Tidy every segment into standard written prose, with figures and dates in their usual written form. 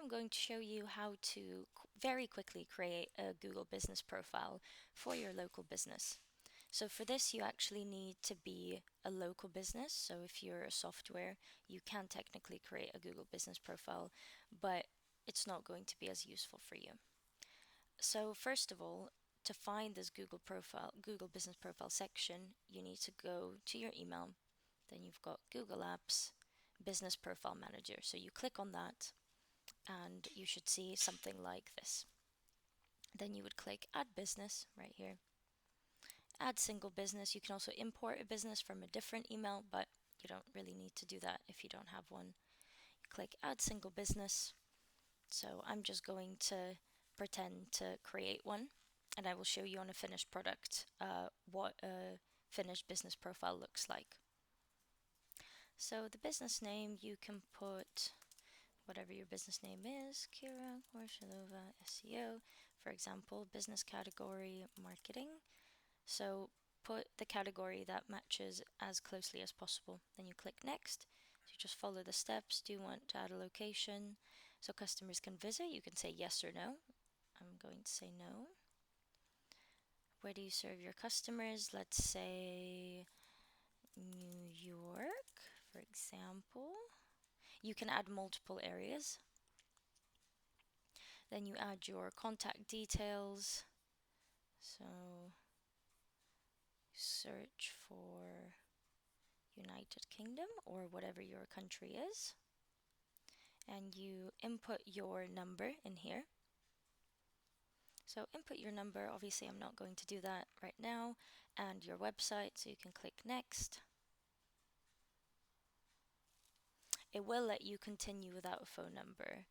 I'm going to show you how to very quickly create a Google business profile for your local business. So for this, you actually need to be a local business. So if you're a software, you can technically create a Google business profile, but it's not going to be as useful for you. So first of all, to find this Google business profile section, you need to go to your email. Then you've got Google Apps, Business Profile Manager. So you click on that and you should see something like this. Then you would click Add Business right here. Add single business. You can also import a business from a different email, but you don't really need to do that if you don't have one. You click Add Single Business. So I'm just going to pretend to create one, and I will show you on a finished product what a finished business profile looks like. So the business name, you can put whatever your business name is, Kira Korshalova SEO, for example, business category marketing. So put the category that matches as closely as possible. Then you click next. So you just follow the steps. Do you want to add a location so customers can visit? You can say yes or no. I'm going to say no. Where do you serve your customers? Let's say New York, for example. You can add multiple areas. Then you add your contact details. So search for United Kingdom or whatever your country is. And you input your number in here. So input your number. Obviously, I'm not going to do that right now. And your website. So you can click next. It will let you continue without a phone number,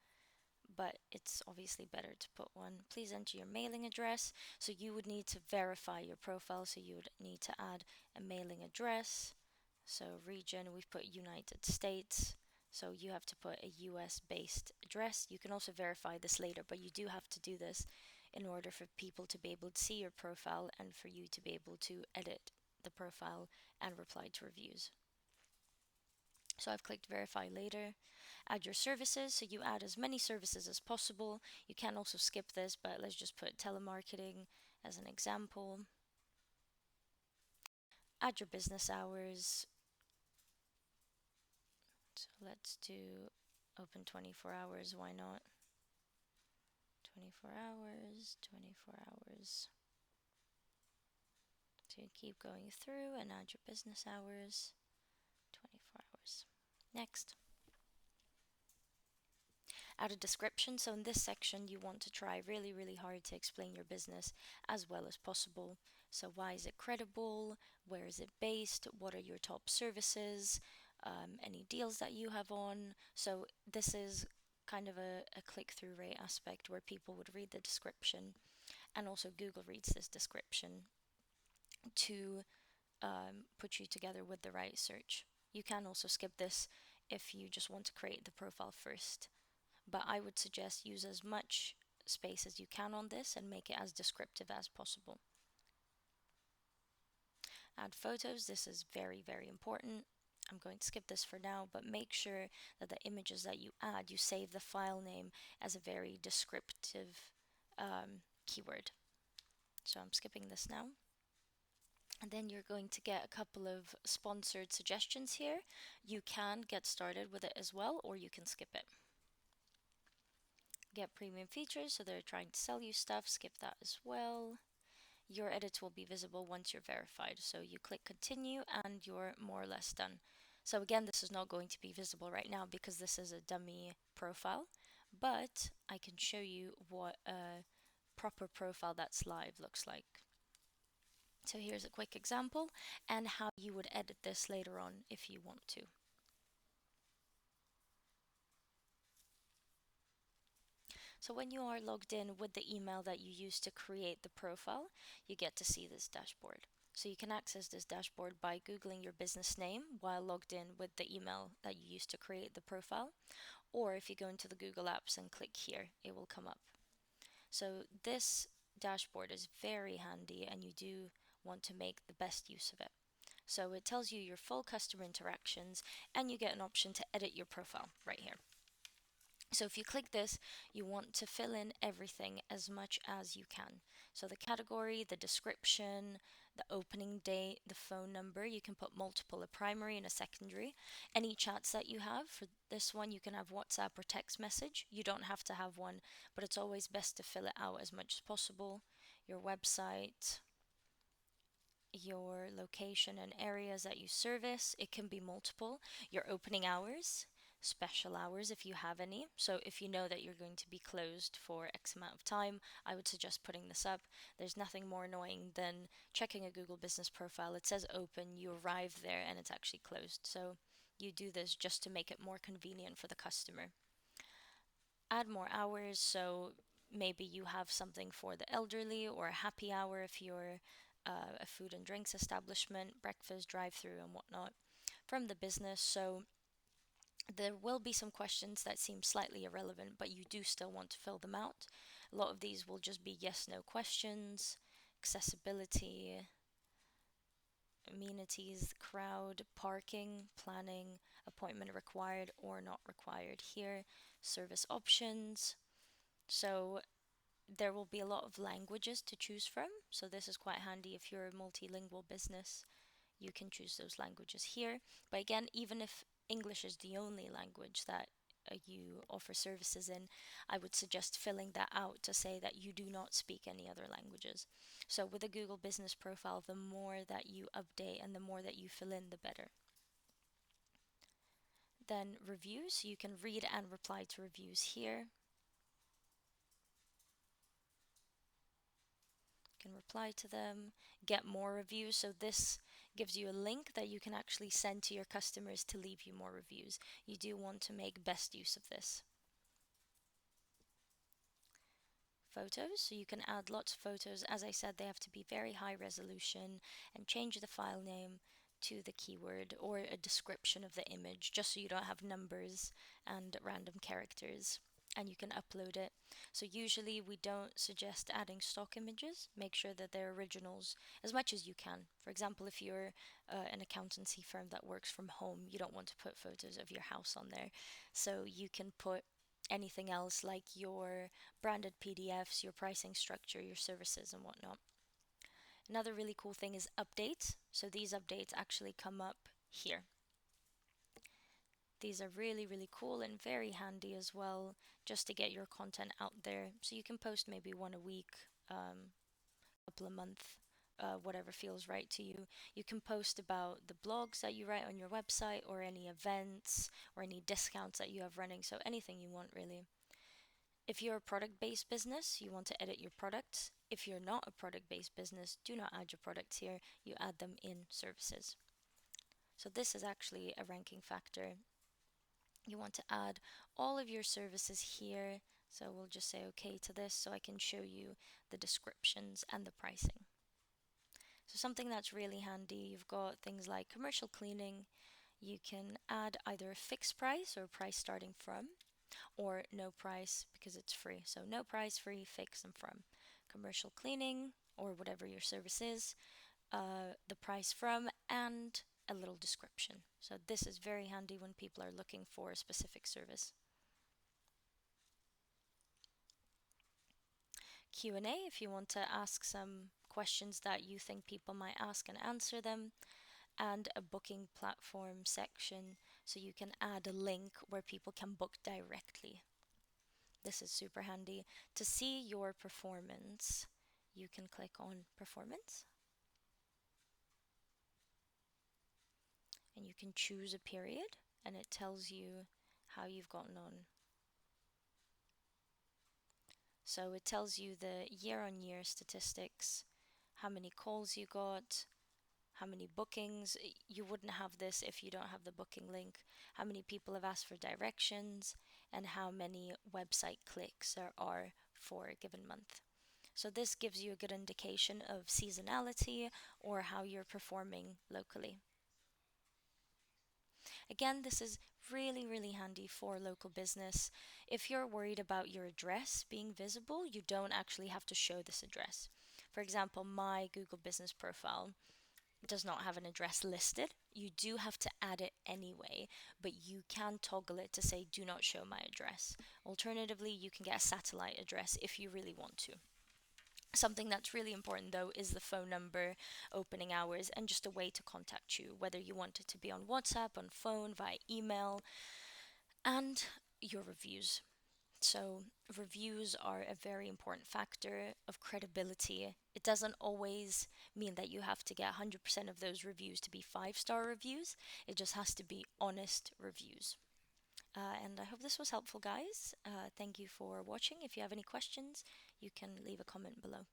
but it's obviously better to put one. Please enter your mailing address. So you would need to verify your profile. So you would need to add a mailing address. So region, we've put United States. So you have to put a US based address. You can also verify this later, but you do have to do this in order for people to be able to see your profile and for you to be able to edit the profile and reply to reviews. So I've clicked verify later. Add your services. So you add as many services as possible. You can also skip this, but let's just put telemarketing as an example. Add your business hours. So let's do open 24 hours. Why not? 24 hours, 24 hours. So you keep going through and add your business hours. 24 hours. Next. Add a description. So in this section, you want to try really, really hard to explain your business as well as possible. So why is it credible? Where is it based? What are your top services? Any deals that you have on? So this is kind of a click-through rate aspect where people would read the description, and also Google reads this description to put you together with the right search. You can also skip this if you just want to create the profile first, but I would suggest use as much space as you can on this and make it as descriptive as possible. Add photos. This is very, very important. I'm going to skip this for now, but make sure that the images that you add, you save the file name as a very descriptive keyword. So I'm skipping this now. And then you're going to get a couple of sponsored suggestions here. You can get started with it as well, or you can skip it. Get premium features, so they're trying to sell you stuff, skip that as well. Your edits will be visible once you're verified. So you click continue and you're more or less done. So again, this is not going to be visible right now because this is a dummy profile, but I can show you what a proper profile that's live looks like. So here's a quick example and how you would edit this later on if you want to. So when you are logged in with the email that you used to create the profile, you get to see this dashboard. So you can access this dashboard by Googling your business name while logged in with the email that you used to create the profile. Or if you go into the Google Apps and click here, it will come up. So this dashboard is very handy and you do want to make the best use of it. So it tells you your full customer interactions and you get an option to edit your profile right here. So if you click this, you want to fill in everything as much as you can. So the category, the description, the opening date, the phone number. You can put multiple, a primary and a secondary. Any chats that you have. For this one, you can have WhatsApp or text message. You don't have to have one, but it's always best to fill it out as much as possible. Your website, your location and areas that you service. It can be multiple. Your opening hours, special hours if you have any. So if you know that you're going to be closed for X amount of time, I would suggest putting this up. There's nothing more annoying than checking a Google business profile. It says open, you arrive there and it's actually closed. So you do this just to make it more convenient for the customer. Add more hours, so maybe you have something for the elderly or a happy hour if you're a food and drinks establishment, breakfast, drive through, and whatnot from the business. So there will be some questions that seem slightly irrelevant, but you do still want to fill them out. A lot of these will just be yes no questions, accessibility, amenities, crowd, parking, planning, appointment required or not required here, service options. So there will be a lot of languages to choose from. So this is quite handy if you're a multilingual business. You can choose those languages here. But again, even if English is the only language that you offer services in, I would suggest filling that out to say that you do not speak any other languages. So with a Google business profile, the more that you update and the more that you fill in, the better. Then reviews, you can read and reply to reviews here. You can reply to them, get more reviews. So this gives you a link that you can actually send to your customers to leave you more reviews. You do want to make best use of this. Photos, so you can add lots of photos. As I said, they have to be very high resolution, and change the file name to the keyword or a description of the image, just so you don't have numbers and random characters, and you can upload it. So usually we don't suggest adding stock images. Make sure that they're originals as much as you can. For example, if you're an accountancy firm that works from home, you don't want to put photos of your house on there. So you can put anything else like your branded PDFs, your pricing structure, your services, and whatnot. Another really cool thing is updates. So these updates actually come up here. These are really, really cool and very handy as well, just to get your content out there. So you can post maybe one a week, couple a month, whatever feels right to you. You can post about the blogs that you write on your website, or any events, or any discounts that you have running. So anything you want, really. If you're a product-based business, you want to edit your products. If you're not a product-based business, do not add your products here. You add them in services. So this is actually a ranking factor. You want to add all of your services here. So we'll just say okay to this so I can show you the descriptions and the pricing. So something that's really handy, you've got things like commercial cleaning. You can add either a fixed price or a price starting from, or no price because it's free. So no price, free, fixed, and from. Commercial cleaning, or whatever your service is, the price from, and a little description. So this is very handy when people are looking for a specific service. Q&A, if you want to ask some questions that you think people might ask and answer them, and a booking platform section, so you can add a link where people can book directly. This is super handy. To see your performance, you can click on performance, and you can choose a period, and it tells you how you've gotten on. So it tells you the year-on-year statistics, how many calls you got, how many bookings. You wouldn't have this if you don't have the booking link. How many people have asked for directions, and how many website clicks there are for a given month. So this gives you a good indication of seasonality or how you're performing locally. Again, this is really, really handy for local business. If you're worried about your address being visible, you don't actually have to show this address. For example, my Google business profile does not have an address listed. You do have to add it anyway, but you can toggle it to say do not show my address. Alternatively, you can get a satellite address if you really want to. Something that's really important though is the phone number, opening hours, and just a way to contact you, whether you want it to be on WhatsApp, on phone, via email, and your reviews. So, reviews are a very important factor of credibility. It doesn't always mean that you have to get 100% of those reviews to be 5-star reviews, it just has to be honest reviews. And I hope this was helpful, guys. Thank you for watching. If you have any questions, you can leave a comment below.